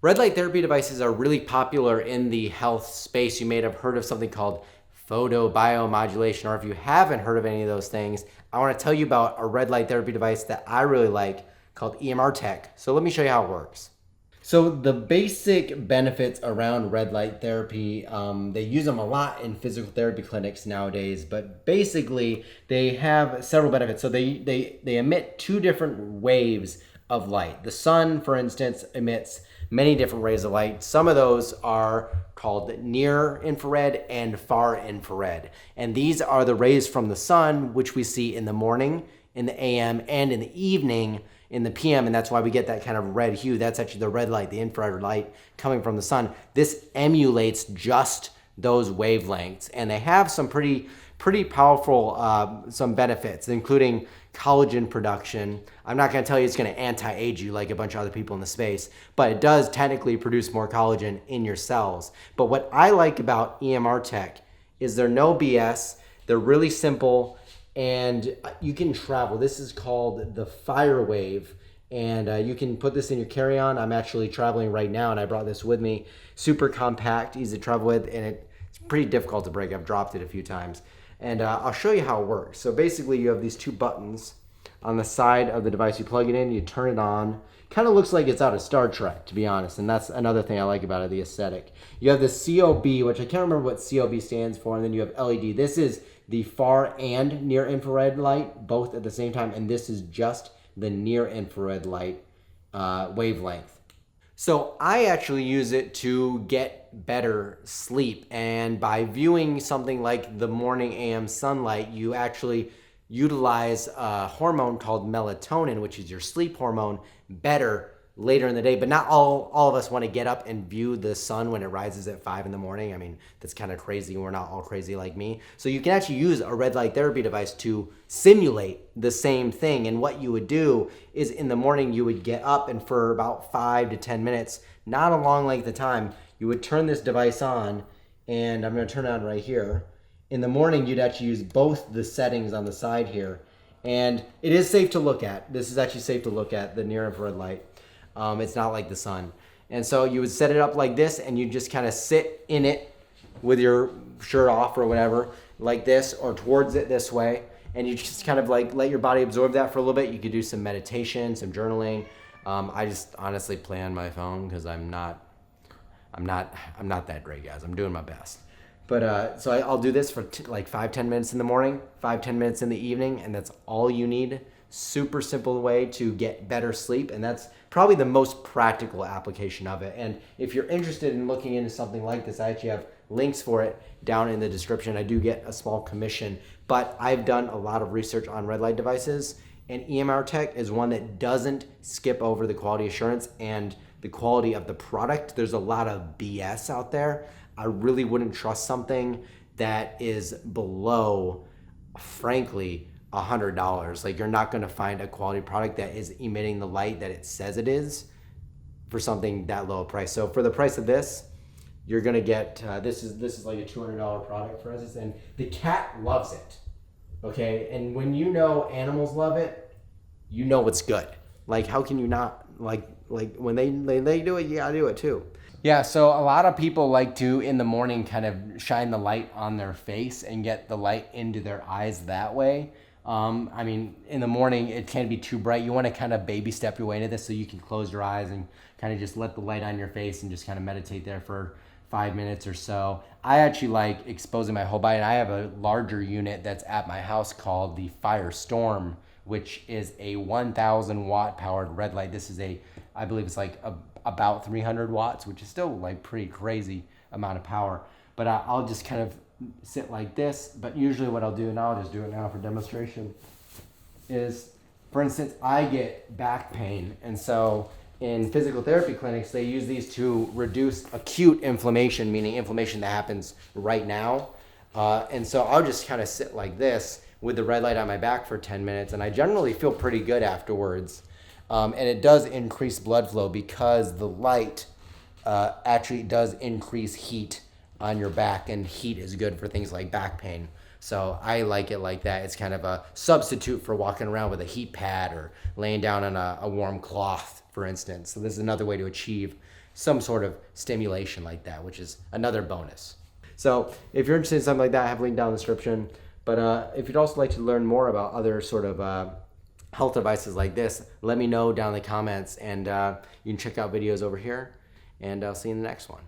Red light therapy devices are really popular in the health space. You may have heard of something called photobiomodulation, or if you haven't heard of any of those things, I want to tell you about a red light therapy device that I really like called EMRtek. So let me show you how it works. So the basic benefits around red light therapy, they use them a lot in physical therapy clinics nowadays, but basically they have several benefits. So they emit two different waves of light. The sun, for instance, emits many different rays of light. Some of those are called near infrared and far infrared. And these are the rays from the sun, which we see in the morning, in the AM, and in the evening, in the PM, and that's why we get that kind of red hue. That's actually the red light, the infrared light coming from the sun. This emulates just those wavelengths, and they have some pretty powerful some benefits, including collagen production. I'm not going to tell you it's going to anti-age you like a bunch of other people in the space, but it does technically produce more collagen in your cells. But what I like about EMRtek is they're no BS. They're really simple, and you can travel. This is called the Firewave, and you can put this in your carry-on. I'm actually traveling right now, and I brought this with me. Super compact, easy to travel with, and it's pretty difficult to break. I've dropped it a few times. And I'll show you how it works. So basically you have these two buttons on the side of the device. You plug it in, you turn it on. Kind of looks like it's out of Star Trek, to be honest, and that's another thing I like about it, the aesthetic. You have the COB, which I can't remember what COB stands for, and then you have LED. This is the far and near infrared light, both at the same time, and this is just the near infrared light wavelength. So I actually use it to get better sleep, and by viewing something like the morning AM sunlight, you actually utilize a hormone called melatonin, which is your sleep hormone, better later in the day. But not all of us want to get up and view the sun when it rises at 5 in the morning. I mean, that's kind of crazy. We're not all crazy like me. So you can actually use a red light therapy device to simulate the same thing. And what you would do is in the morning, you would get up, and for about 5 to 10 minutes, not a long length of time, you would turn this device on, and I'm going to turn it on right here. In the morning, you'd actually use both the settings on the side here. And it is safe to look at. This is actually safe to look at, the near infrared light. It's not like the sun. And so you would set it up like this, and you just kind of sit in it with your shirt off or whatever, like this, or towards it this way. And you just kind of like let your body absorb that for a little bit. You could do some meditation, some journaling. I just honestly play on my phone because I'm not that great, guys. I'm doing my best. But so I'll do this for like 5-10 minutes in the morning, 5-10 minutes in the evening, and that's all you need. Super simple way to get better sleep, and that's probably the most practical application of it. And if you're interested in looking into something like this, I actually have links for it down in the description. I do get a small commission, but I've done a lot of research on red light devices, and EMRtek is one that doesn't skip over the quality assurance and the quality of the product. There's a lot of BS out there. I really wouldn't trust something that is below, frankly, $100. Like, you're not going to find a quality product that is emitting the light that it says it is for something that low a price. So for the price of this, you're going to get this is like a $200 product for us, and the cat loves it. Okay, and when you know animals love it, you know it's good. Like, how can you not like when they do it, you gotta do it too. Yeah, so a lot of people like to, in the morning, kind of shine the light on their face and get the light into their eyes that way. I mean, in the morning, it can be too bright. You want to kind of baby step your way into this so you can close your eyes and kind of just let the light on your face and just kind of meditate there for 5 minutes or so. I actually like exposing my whole body, and I have a larger unit that's at my house called the Firestorm, which is a 1,000 watt powered red light. This is I believe it's like about 300 watts, which is still like pretty crazy amount of power. But I'll just kind of sit like this. But usually what I'll do, and I'll just do it now for demonstration, is, for instance, I get back pain. And so in physical therapy clinics, they use these to reduce acute inflammation, meaning inflammation that happens right now. And so I'll just kind of sit like this with the red light on my back for 10 minutes, and I generally feel pretty good afterwards. And it does increase blood flow because the light actually does increase heat on your back, and heat is good for things like back pain. So I like it like that. It's kind of a substitute for walking around with a heat pad or laying down on a warm cloth, for instance. So this is another way to achieve some sort of stimulation like that, which is another bonus. So if you're interested in something like that, I have a link down in the description. But if you'd also like to learn more about other sort of health devices like this, let me know down in the comments, and you can check out videos over here, and I'll see you in the next one.